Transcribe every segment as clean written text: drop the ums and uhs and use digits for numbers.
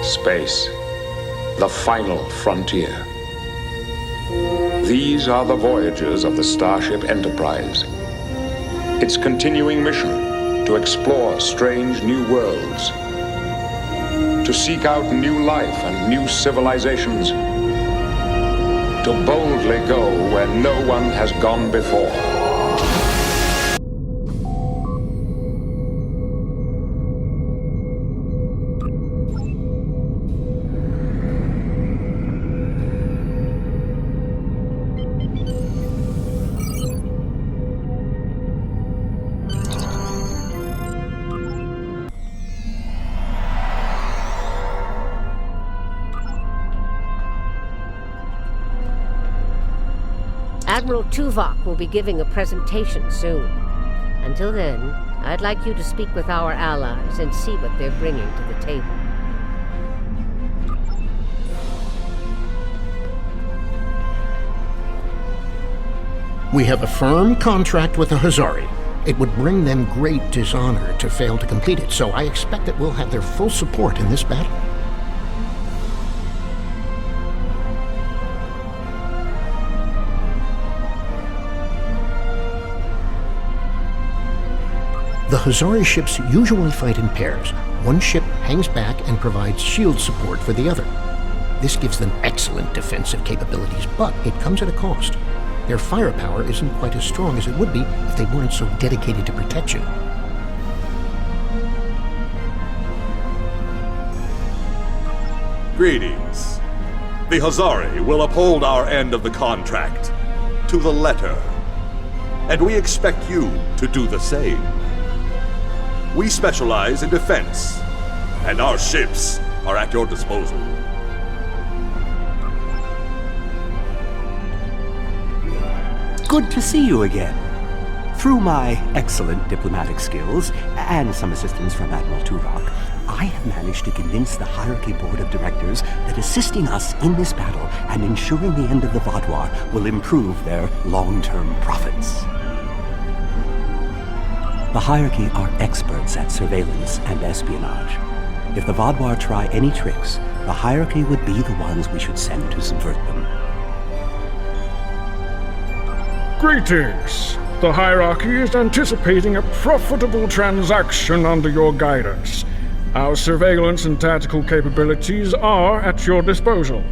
Space, the final frontier. These are the voyages of the Starship Enterprise. Its continuing mission to explore strange new worlds, to seek out new life and new civilizations, to boldly go where no one has gone before. Admiral Tuvok will be giving a presentation soon. Until then, I'd like you to speak with our allies and see what they're bringing to the table. We have a firm contract with the Hazari. It would bring them great dishonor to fail to complete it, so I expect that we'll have their full support in this battle. The Hazari ships usually fight in pairs. One ship hangs back and provides shield support for the other. This gives them excellent defensive capabilities, but it comes at a cost. Their firepower isn't quite as strong as it would be if they weren't so dedicated to protection. Greetings. The Hazari will uphold our end of the contract, to the letter. And we expect you to do the same. We specialize in defense, and our ships are at your disposal. Good to see you again. Through my excellent diplomatic skills, and some assistance from Admiral Tuvok, I have managed to convince the Hierarchy Board of Directors that assisting us in this battle and ensuring the end of the Vaadwaur will improve their long-term profits. The Hierarchy are experts at surveillance and espionage. If the Vaadwaur try any tricks, the Hierarchy would be the ones we should send to subvert them. Greetings. The Hierarchy is anticipating a profitable transaction under your guidance. Our surveillance and tactical capabilities are at your disposal.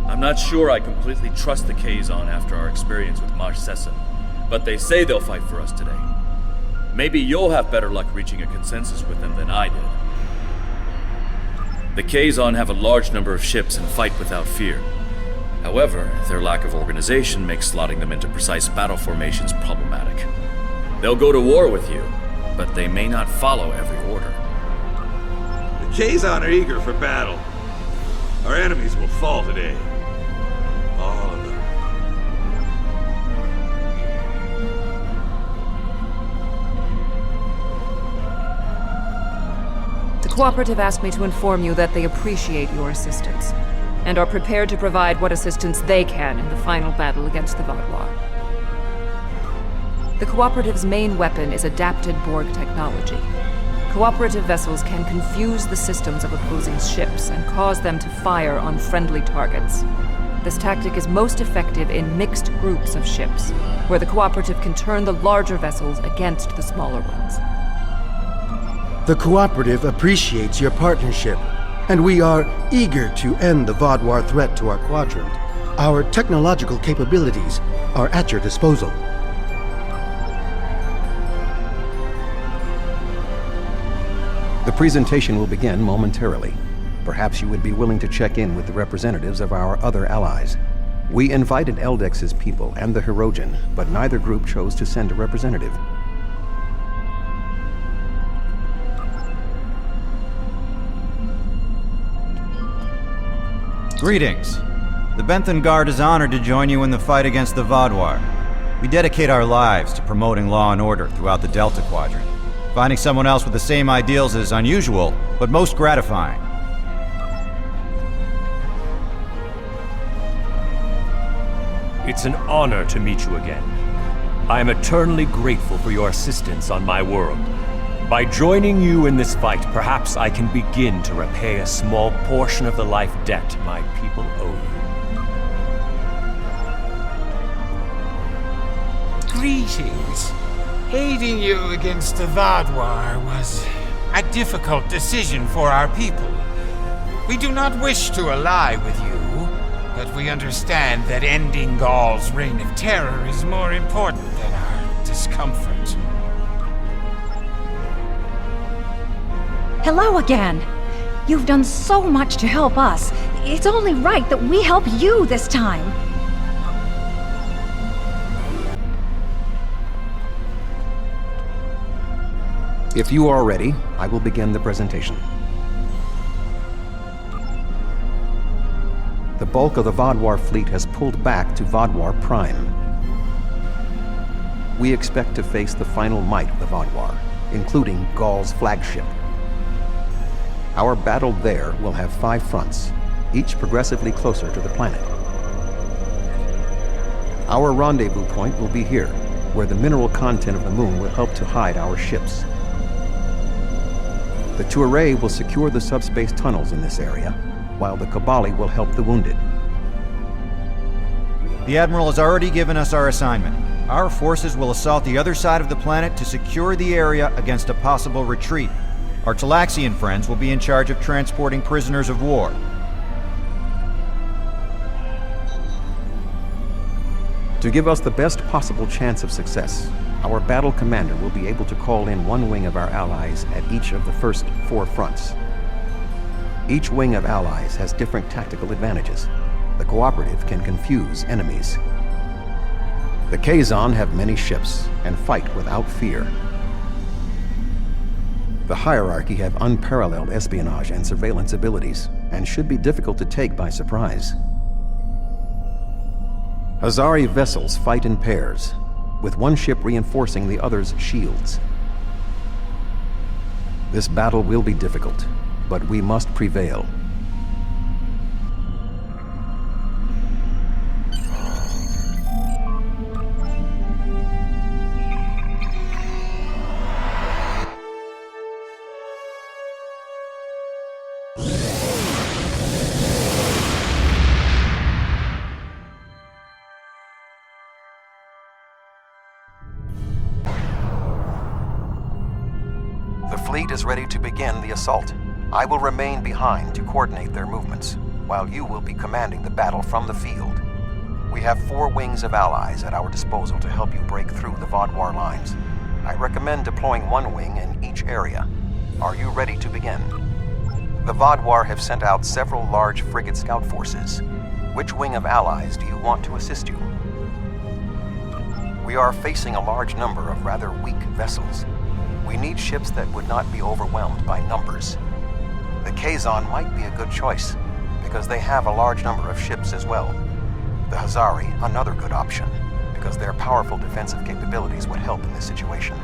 I'm not sure I completely trust the Kazon after our experience with RYZEN, but they say they'll fight for us today. Maybe you'll have better luck reaching a consensus with them than I did. The Kazon have a large number of ships and fight without fear. However, their lack of organization makes slotting them into precise battle formations problematic. They'll go to war with you, but they may not follow every order. The Kazon are eager for battle. Our enemies will fall today. All of them. The Cooperative asked me to inform you that they appreciate your assistance, and are prepared to provide what assistance they can in the final battle against the Vaadwaur. The Cooperative's main weapon is adapted Borg technology. Cooperative vessels can confuse the systems of opposing ships and cause them to fire on friendly targets. This tactic is most effective in mixed groups of ships, where the Cooperative can turn the larger vessels against the smaller ones. The Cooperative appreciates your partnership, and we are eager to end the Vaadwaur threat to our quadrant. Our technological capabilities are at your disposal. The presentation will begin momentarily. Perhaps you would be willing to check in with the representatives of our other allies. We invited Eldex's people and the Hirogen, but neither group chose to send a representative. Greetings. The Benthan Guard is honored to join you in the fight against the Vaadwaur. We dedicate our lives to promoting law and order throughout the Delta Quadrant. Finding someone else with the same ideals is unusual, but most gratifying. It's an honor to meet you again. I am eternally grateful for your assistance on my world. By joining you in this fight, perhaps I can begin to repay a small portion of the life debt my people owe you. Greetings. Aiding you against the Vaadwaur was a difficult decision for our people. We do not wish to ally with you, but we understand that ending Gaul's reign of terror is more important than our discomfort. Hello again. You've done so much to help us. It's only right that we help you this time. If you are ready, I will begin the presentation. The bulk of the Vaadwaur fleet has pulled back to Vaadwaur Prime. We expect to face the final might of the Vaadwaur, including Gaul's flagship. Our battle there will have 5 fronts, each progressively closer to the planet. Our rendezvous point will be here, where the mineral content of the moon will help to hide our ships. The Tuareg will secure the subspace tunnels in this area, while the Kabali will help the wounded. The Admiral has already given us our assignment. Our forces will assault the other side of the planet to secure the area against a possible retreat. Our Talaxian friends will be in charge of transporting prisoners of war. To give us the best possible chance of success, our battle commander will be able to call in one wing of our allies at each of the first 4 fronts. Each wing of allies has different tactical advantages. The cooperative can confuse enemies. The Kazon have many ships and fight without fear. The hierarchy have unparalleled espionage and surveillance abilities, and should be difficult to take by surprise. Hazari vessels fight in pairs, with one ship reinforcing the other's shields. This battle will be difficult, but we must prevail. The fleet is ready to begin the assault. I will remain behind to coordinate their movements, while you will be commanding the battle from the field. We have 4 wings of allies at our disposal to help you break through the Vaadwaur lines. I recommend deploying 1 wing in each area. Are you ready to begin? The Vaadwaur have sent out several large frigate scout forces. Which wing of allies do you want to assist you? We are facing a large number of rather weak vessels. We need ships that would not be overwhelmed by numbers. The Kazon might be a good choice, because they have a large number of ships as well. The Hazari, another good option, because their powerful defensive capabilities would help in this situation.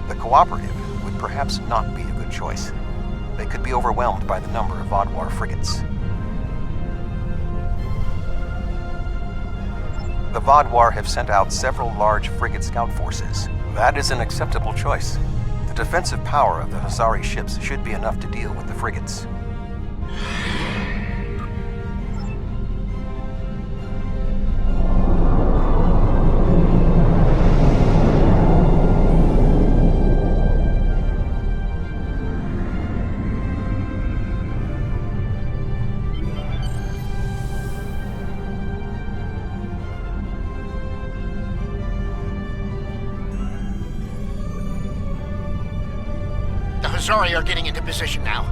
The Cooperative would perhaps not be a good choice. They could be overwhelmed by the number of Vaadwaur frigates. The Vaadwaur have sent out several large frigate scout forces. That is an acceptable choice. The defensive power of the Hazari ships should be enough to deal with the frigates. The Hazari are getting into position now.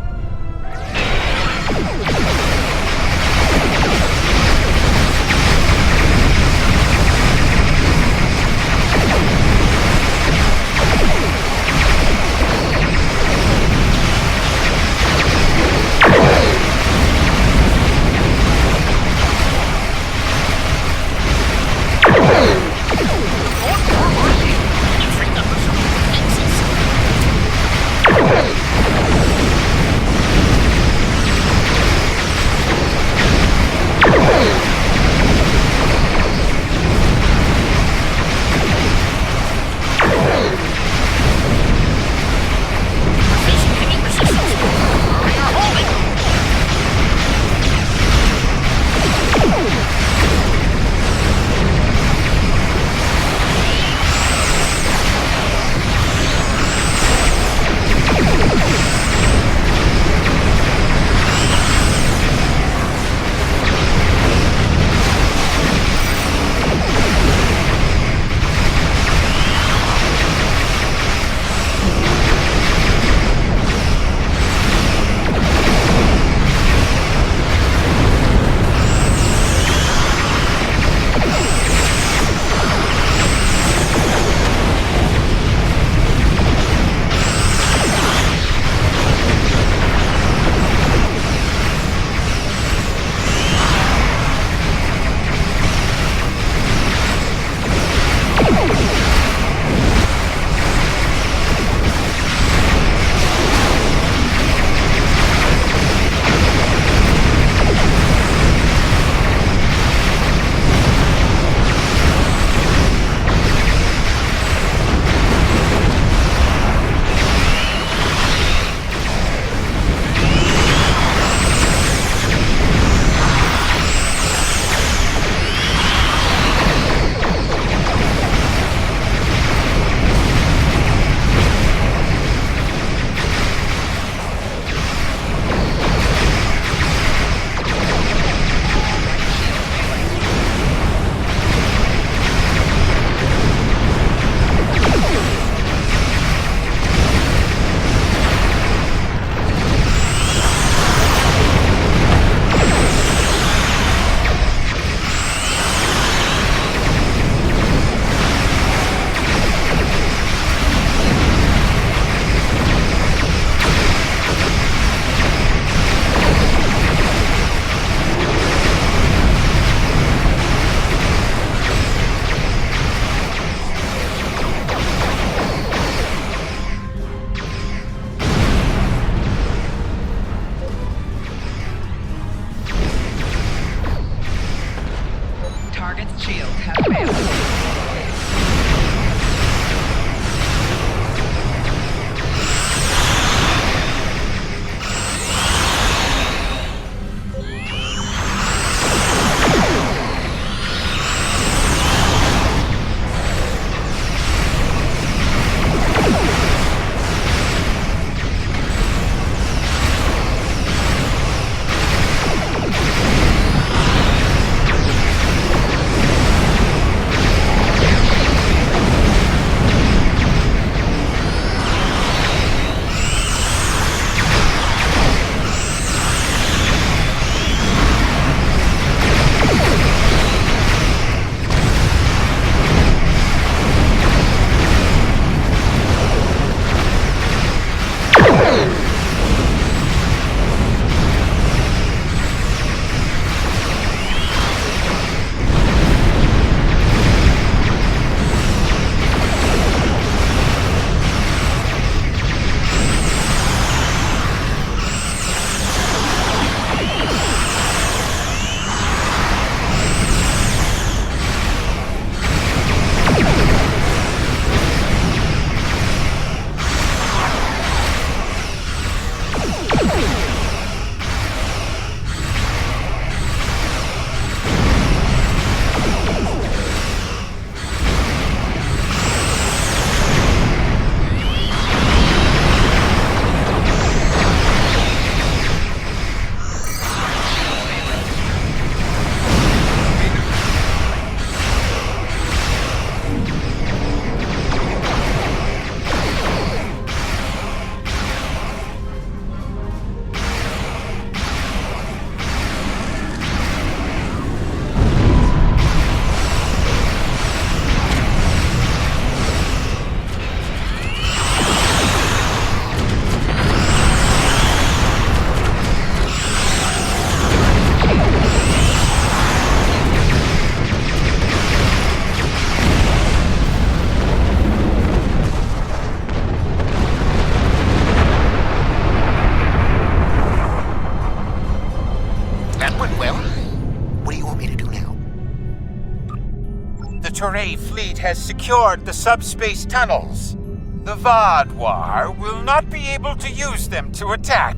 Ray fleet has secured the subspace tunnels. The Vaadwaur will not be able to use them to attack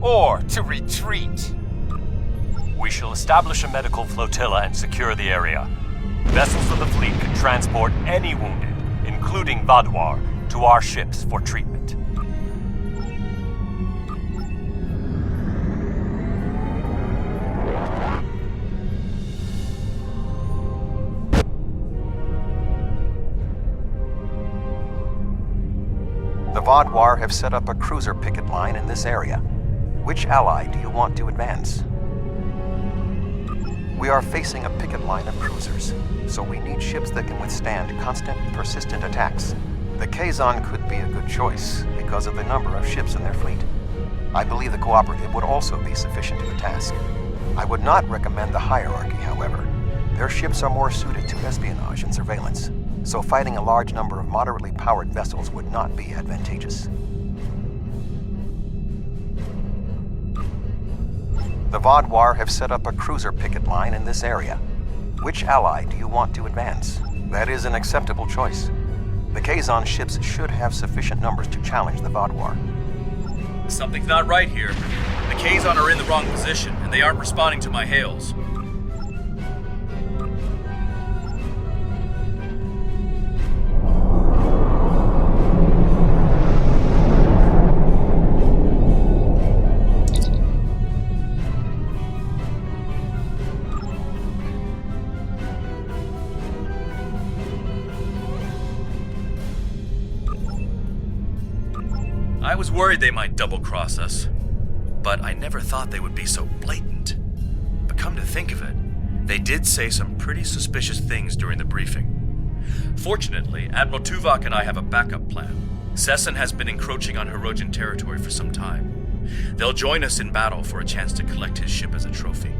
or to retreat. We shall establish a medical flotilla and secure the area. Vessels of the fleet can transport any wounded, including Vaadwaur, to our ships for treatment. The Vaadwaur have set up a cruiser picket line in this area. Which ally do you want to advance? We are facing a picket line of cruisers, so we need ships that can withstand constant, persistent attacks. The Kazon could be a good choice because of the number of ships in their fleet. I believe the Cooperative would also be sufficient to the task. I would not recommend the Hierarchy, however. Their ships are more suited to espionage and surveillance, so fighting a large number of moderately powered vessels would not be advantageous. The Vaadwaur have set up a cruiser picket line in this area. Which ally do you want to advance? That is an acceptable choice. The Kazon ships should have sufficient numbers to challenge the Vaadwaur. Something's not right here. The Kazon are in the wrong position, and they aren't responding to my hails. I was worried they might double-cross us, but I never thought they would be so blatant. But come to think of it, they did say some pretty suspicious things during the briefing. Fortunately, Admiral Tuvok and I have a backup plan. Sessen has been encroaching on Hirogen territory for some time. They'll join us in battle for a chance to collect his ship as a trophy.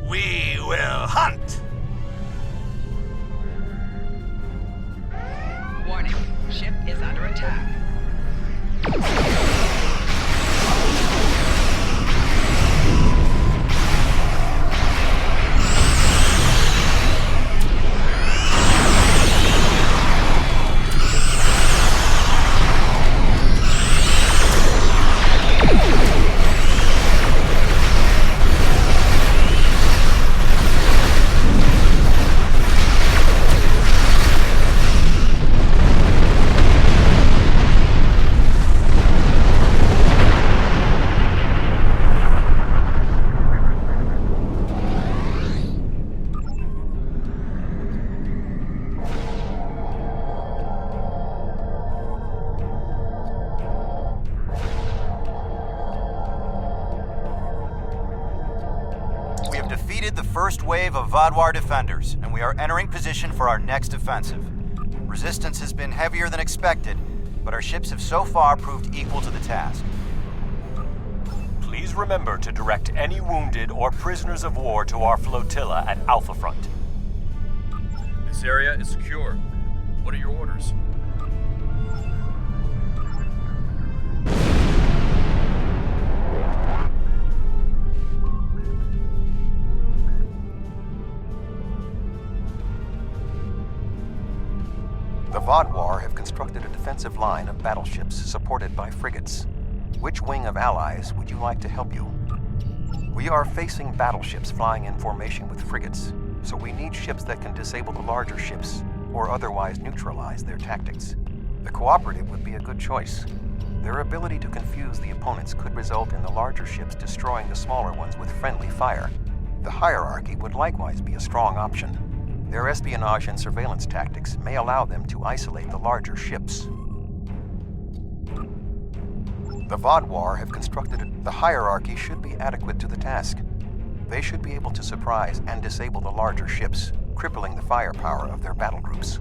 We will hunt! Warning, ship is under attack. defeated the first wave of Vaadwaur defenders, and we are entering position for our next offensive. Resistance has been heavier than expected, but our ships have so far proved equal to the task. Please remember to direct any wounded or prisoners of war to our flotilla at Alpha Front. This area is secure. What are your orders? The Vaadwaur have constructed a defensive line of battleships supported by frigates. Which wing of allies would you like to help you? We are facing battleships flying in formation with frigates, so we need ships that can disable the larger ships, or otherwise neutralize their tactics. The Cooperative would be a good choice. Their ability to confuse the opponents could result in the larger ships destroying the smaller ones with friendly fire. The Hierarchy would likewise be a strong option. Their espionage and surveillance tactics may allow them to isolate the larger ships. The Vaadwaur have constructed it. The Hierarchy should be adequate to the task. They should be able to surprise and disable the larger ships, crippling the firepower of their battle groups.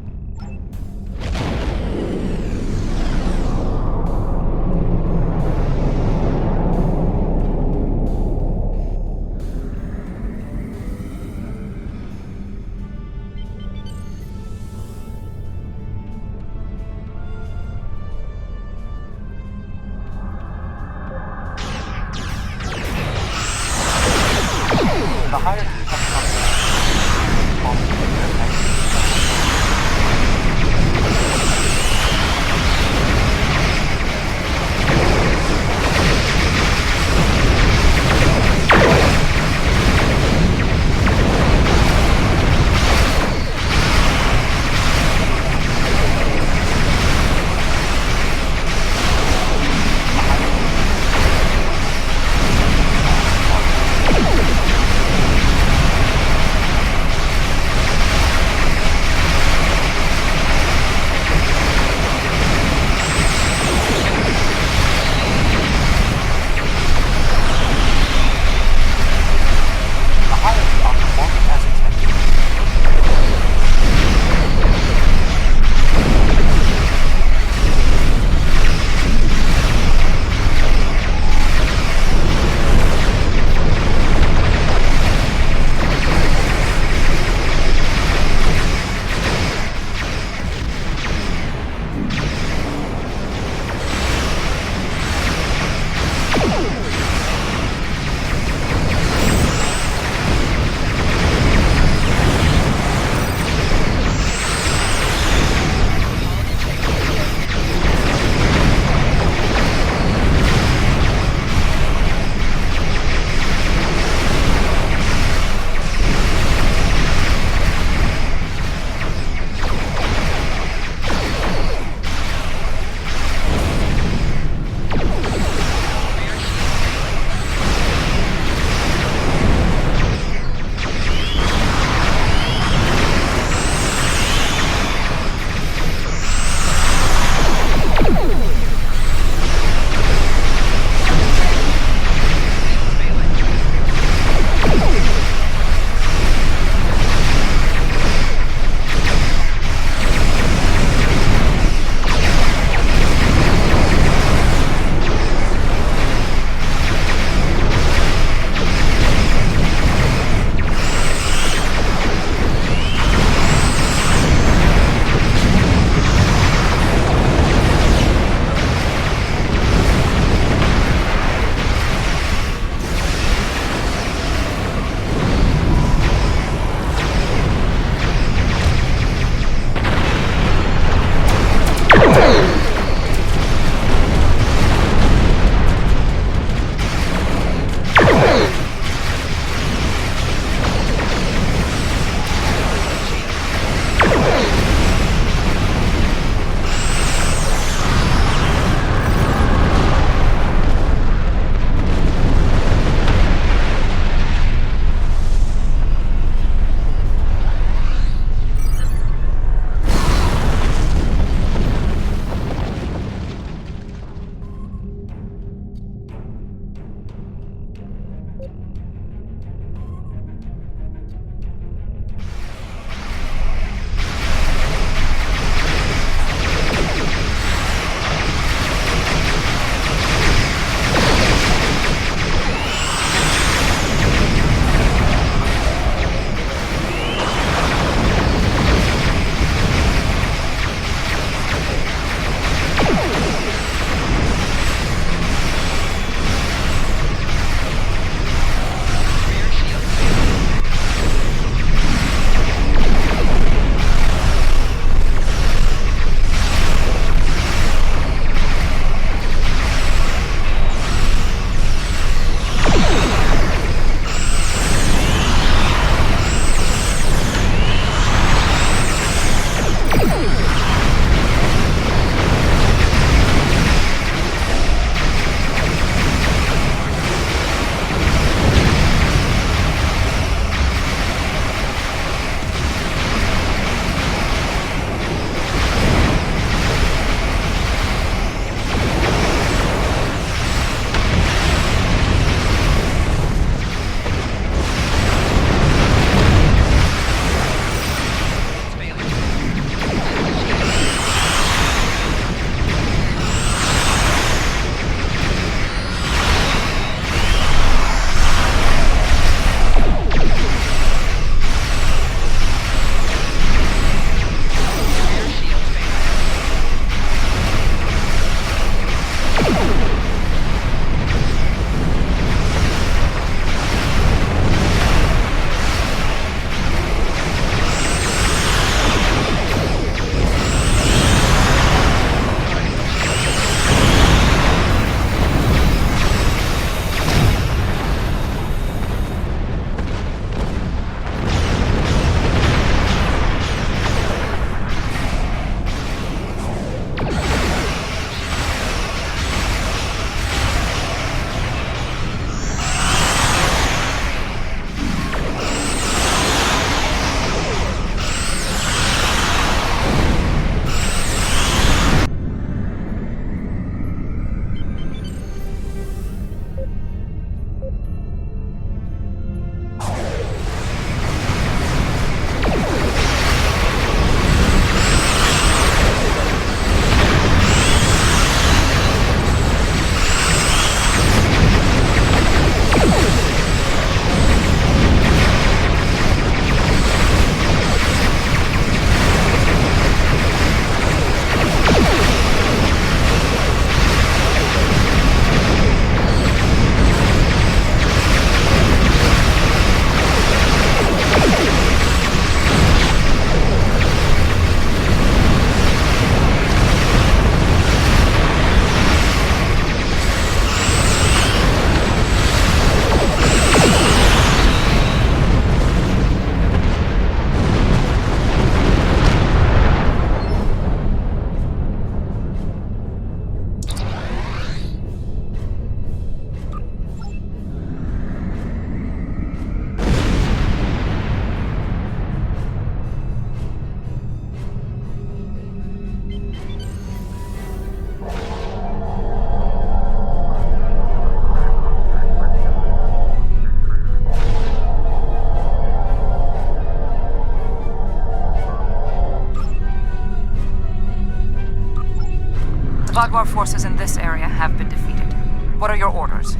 forces in this area have been defeated. What are your orders?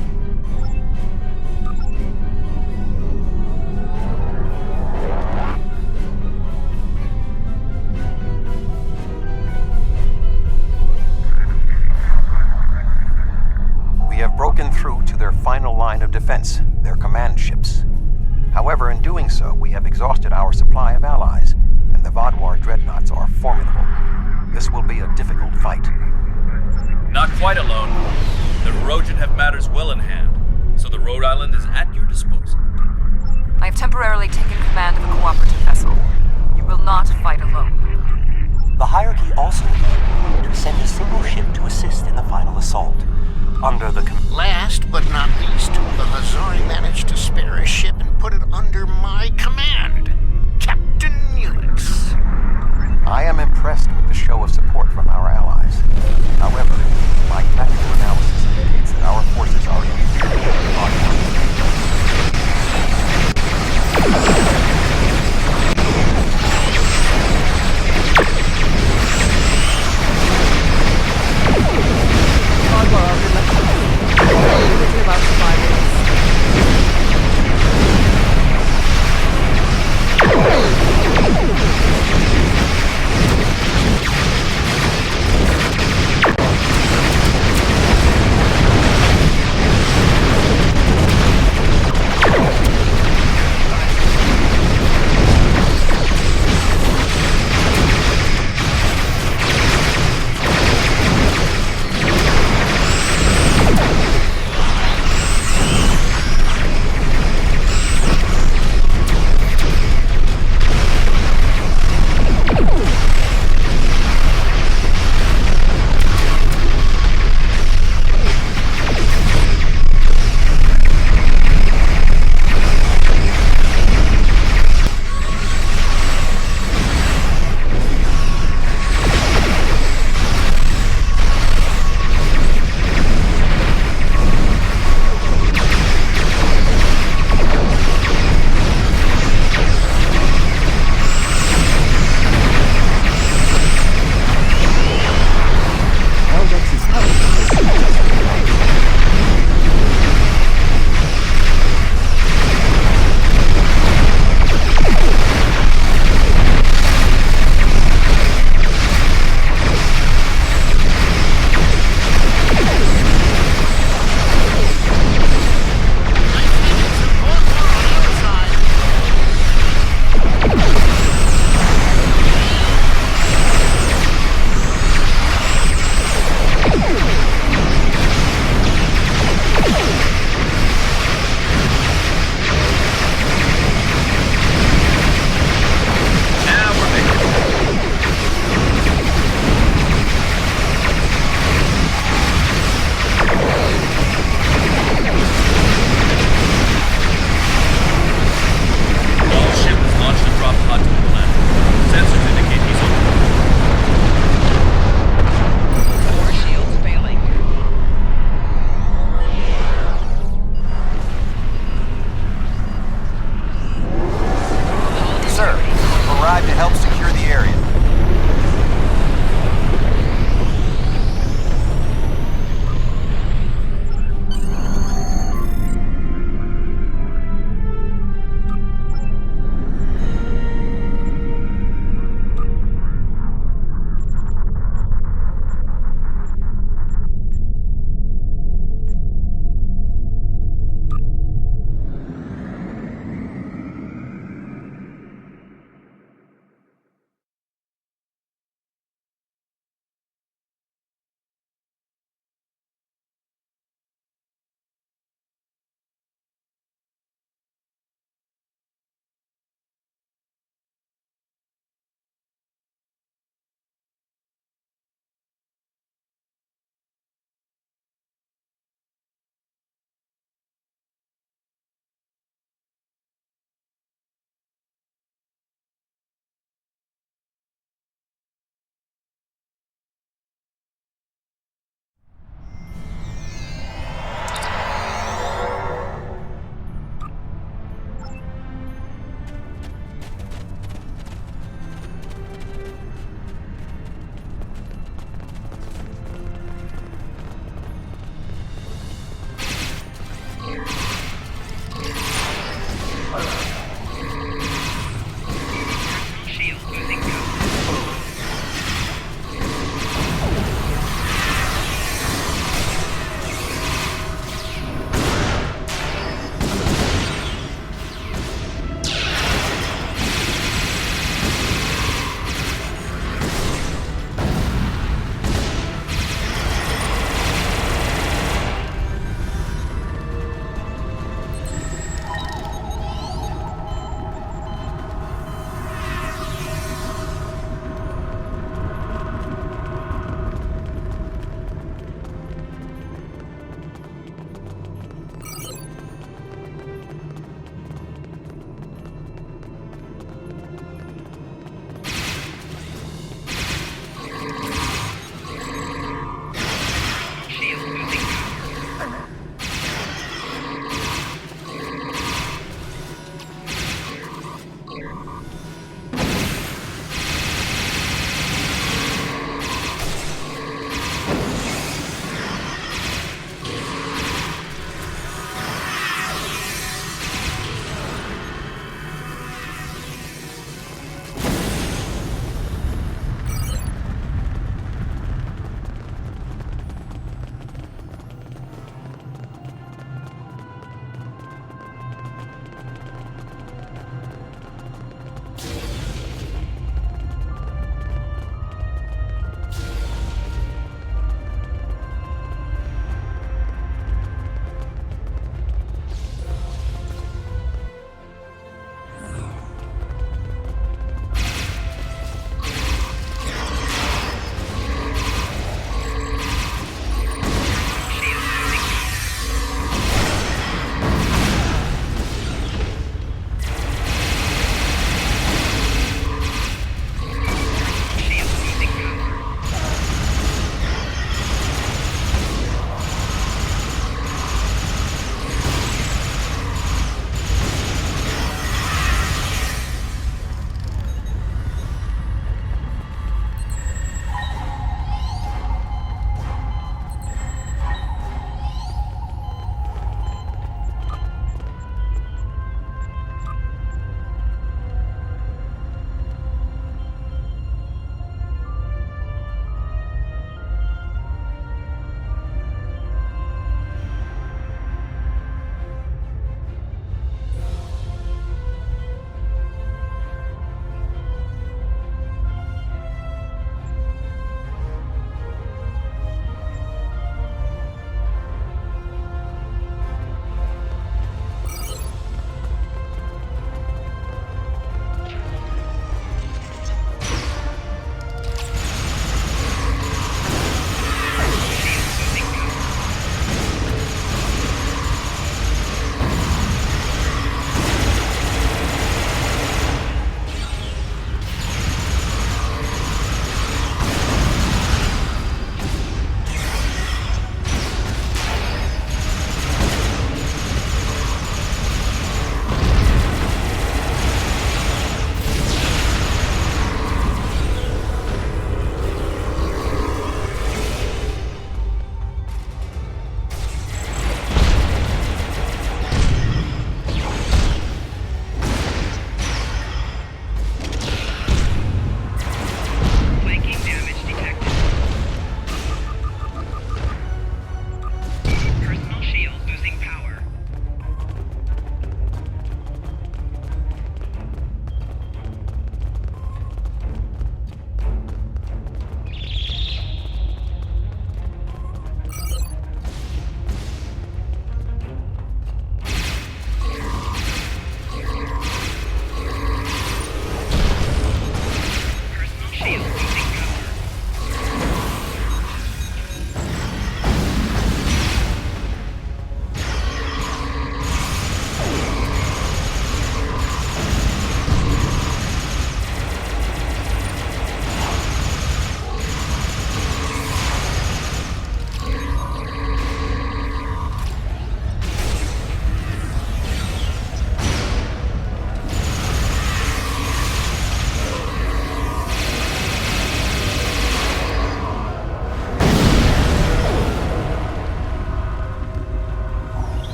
We have broken through to their final line of defense, their command ships. However, in doing so, we have exhausted our supply of allies, and the Vodwar dreadnoughts are formidable. This will be a difficult fight. Not quite alone. The Hirogen have matters well in hand, so the Rhode Island is at your disposal. I have temporarily taken command of a cooperative vessel. You will not fight alone. The hierarchy also agreed to send a single ship to assist in the final assault. Under the Last but not least, the Hazari managed to spare a ship and put it under my command. Captain Neelix. I am impressed with the show of support from our allies. However, my tactical analysis indicates that our forces are inferior to the Vodwar. About survivors.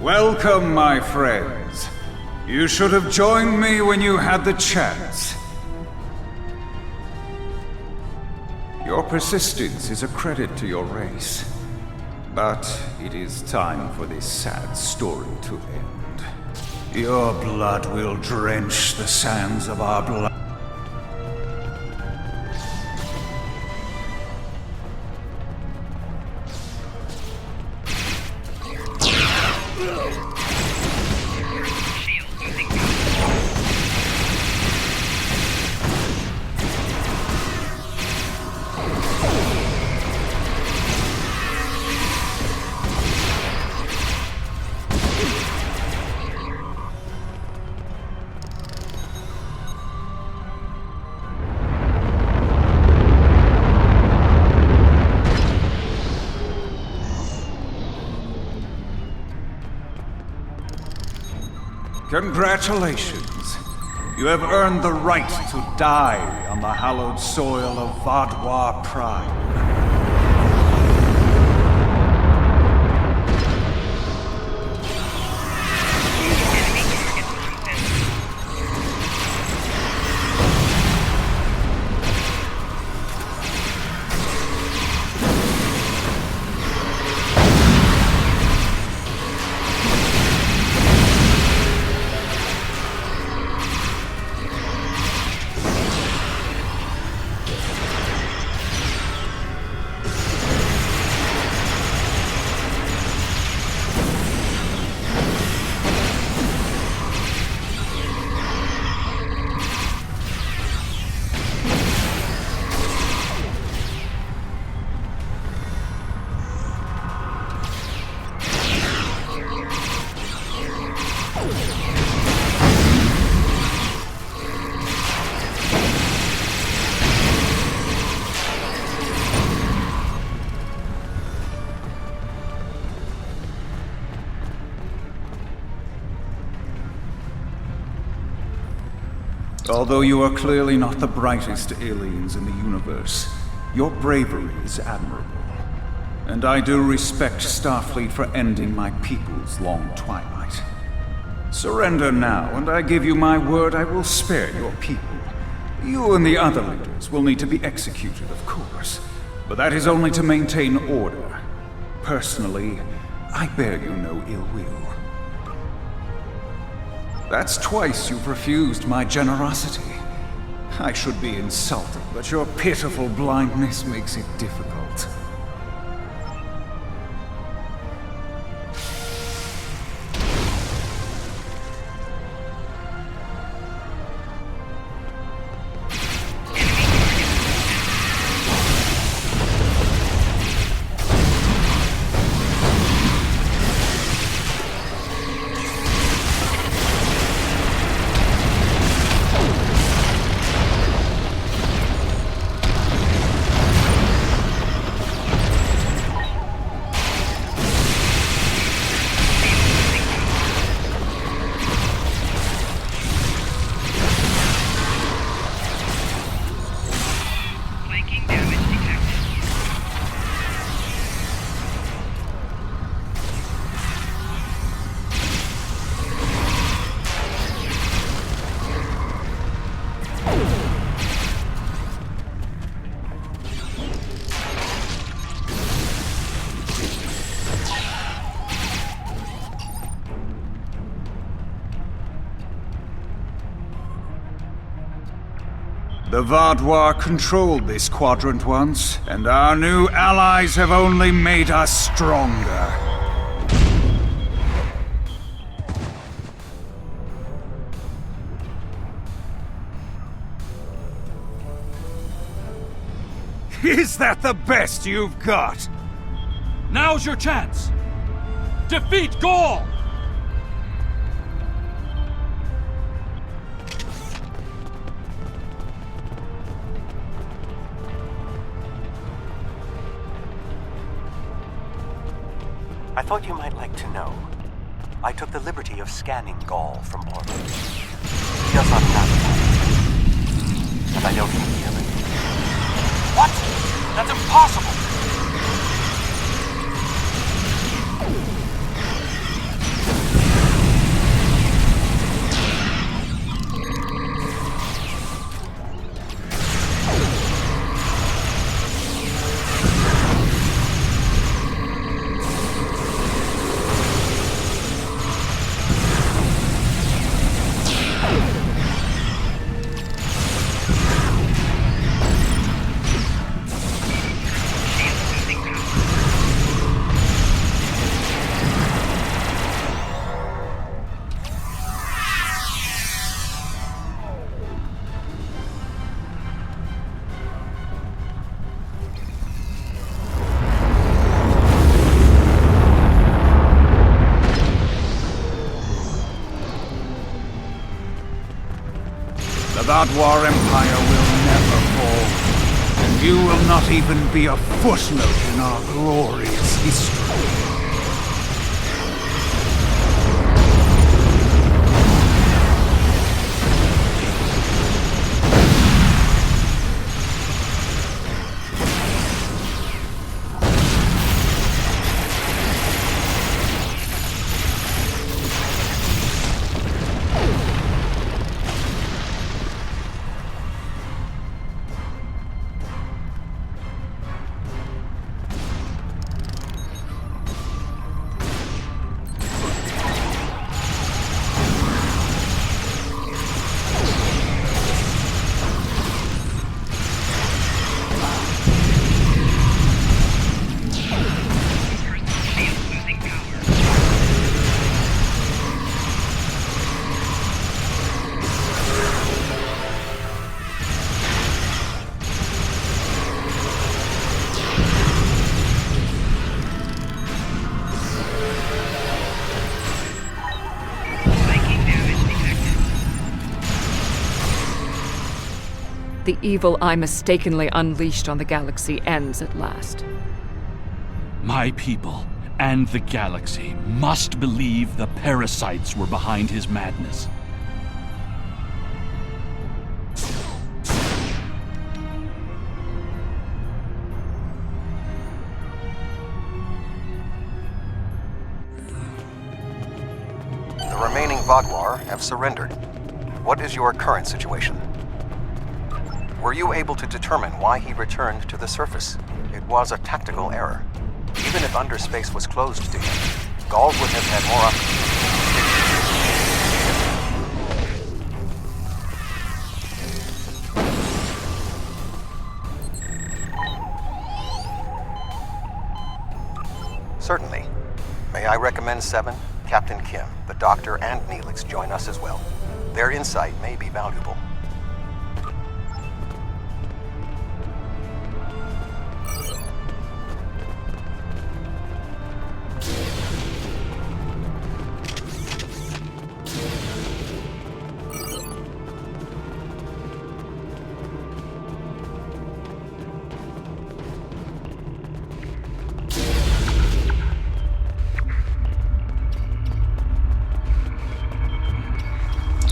Welcome, my friends. You should have joined me when you had the chance. Your persistence is a credit to your race. But it is time for this sad story to end. Your blood will drench the sands of our blood. Congratulations. You have earned the right to die on the hallowed soil of Vodwar Prime. Although you are clearly not the brightest aliens in the universe, your bravery is admirable. And I do respect Starfleet for ending my people's long twilight. Surrender now, and I give you my word I will spare your people. You and the other leaders will need to be executed, of course, but that is only to maintain order. Personally, I bear you no ill will. That's twice you've refused my generosity. I should be insulted, but your pitiful blindness makes it difficult. The Vodwar controlled this quadrant once, and our new allies have only made us stronger. Is that the best you've got? Now's your chance! Defeat Gaul! I thought you might like to know. I took the liberty of scanning Gaul from orbit. He does not have that. And I don't think he ever did. What? That's impossible! Vadwar Empire will never fall, and you will not even be a footnote in our glorious history. The evil I mistakenly unleashed on the galaxy ends at last. My people and the galaxy must believe the parasites were behind his madness. The remaining Vadwar have surrendered. What is your current situation? Were you able to determine why he returned to the surface? It was a tactical error. Even if underspace was closed to him, Gaul would have had more options. Certainly. May I recommend 7, Captain Kim, the Doctor, and Neelix join us as well. Their insight may be valuable.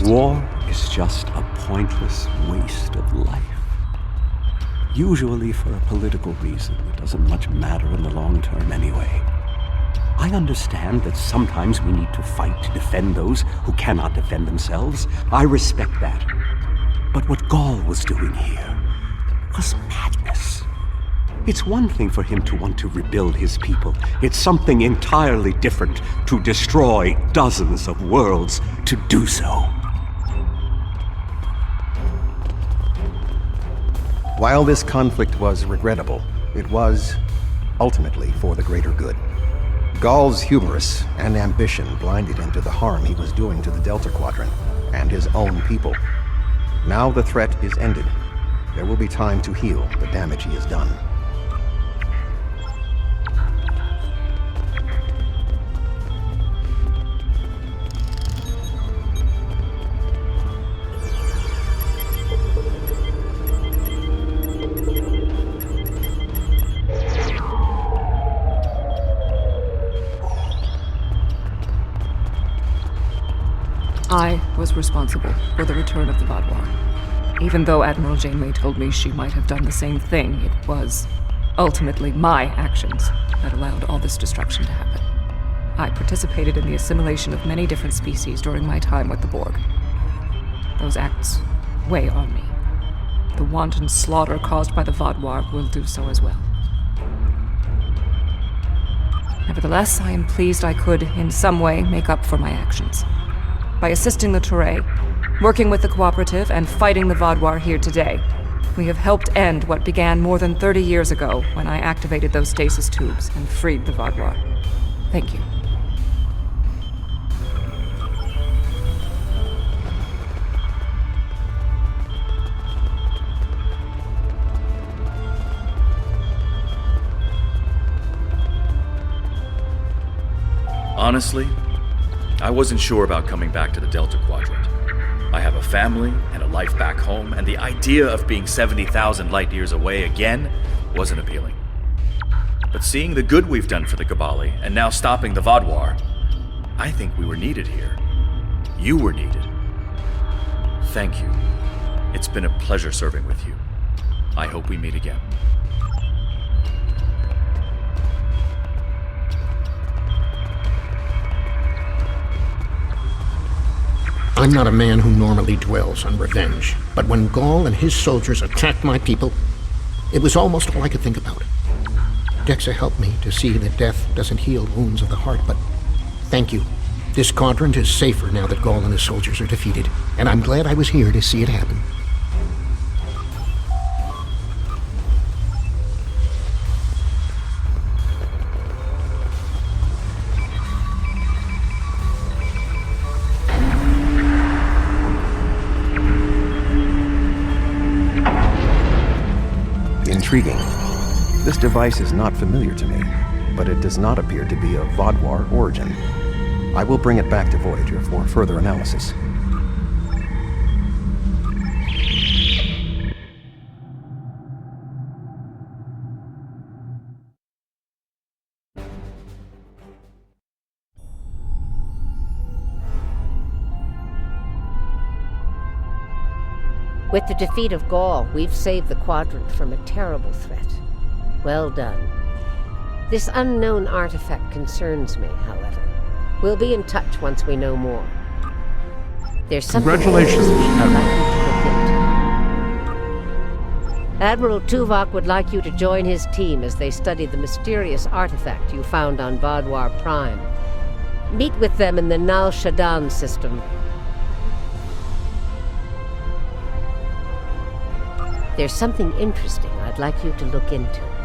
War is just a pointless waste of life. Usually for a political reason. It doesn't much matter in the long term anyway. I understand that sometimes we need to fight to defend those who cannot defend themselves. I respect that. But what Gaul was doing here was madness. It's one thing for him to want to rebuild his people. It's something entirely different to destroy dozens of worlds to do so. While this conflict was regrettable, it was ultimately for the greater good. Gaul's hubris and ambition blinded him to the harm he was doing to the Delta Quadrant and his own people. Now the threat is ended. There will be time to heal the damage he has done. I was responsible for the return of the Vadwar. Even though Admiral Janeway told me she might have done the same thing, it was ultimately my actions that allowed all this destruction to happen. I participated in the assimilation of many different species during my time with the Borg. Those acts weigh on me. The wanton slaughter caused by the Vadwar will do so as well. Nevertheless, I am pleased I could, in some way, make up for my actions. By assisting the Touré, working with the Cooperative, and fighting the Vadwar here today, we have helped end what began more than 30 years ago when I activated those stasis tubes and freed the Vadwar. Thank you. Honestly, I wasn't sure about coming back to the Delta Quadrant. I have a family and a life back home, and the idea of being 70,000 light years away again wasn't appealing. But seeing the good we've done for the Gabali, and now stopping the Vodwar, I think we were needed here. You were needed. Thank you. It's been a pleasure serving with you. I hope we meet again. I'm not a man who normally dwells on revenge, but when Gaul and his soldiers attacked my people, it was almost all I could think about. Dexa helped me to see that death doesn't heal wounds of the heart, but thank you. This quadrant is safer now that Gaul and his soldiers are defeated, and I'm glad I was here to see it happen. Intriguing. This device is not familiar to me, but it does not appear to be of Vodwar origin. I will bring it back to Voyager for further analysis. With the defeat of Gaul, we've saved the Quadrant from a terrible threat. Well done. This unknown artifact concerns me, however. We'll be in touch once we know more. There's something Congratulations, I'd like you to look into. Admiral Tuvok would like you to join his team as they study the mysterious artifact you found on Vodwar Prime. Meet with them in the Nal Shadan system. There's something interesting I'd like you to look into.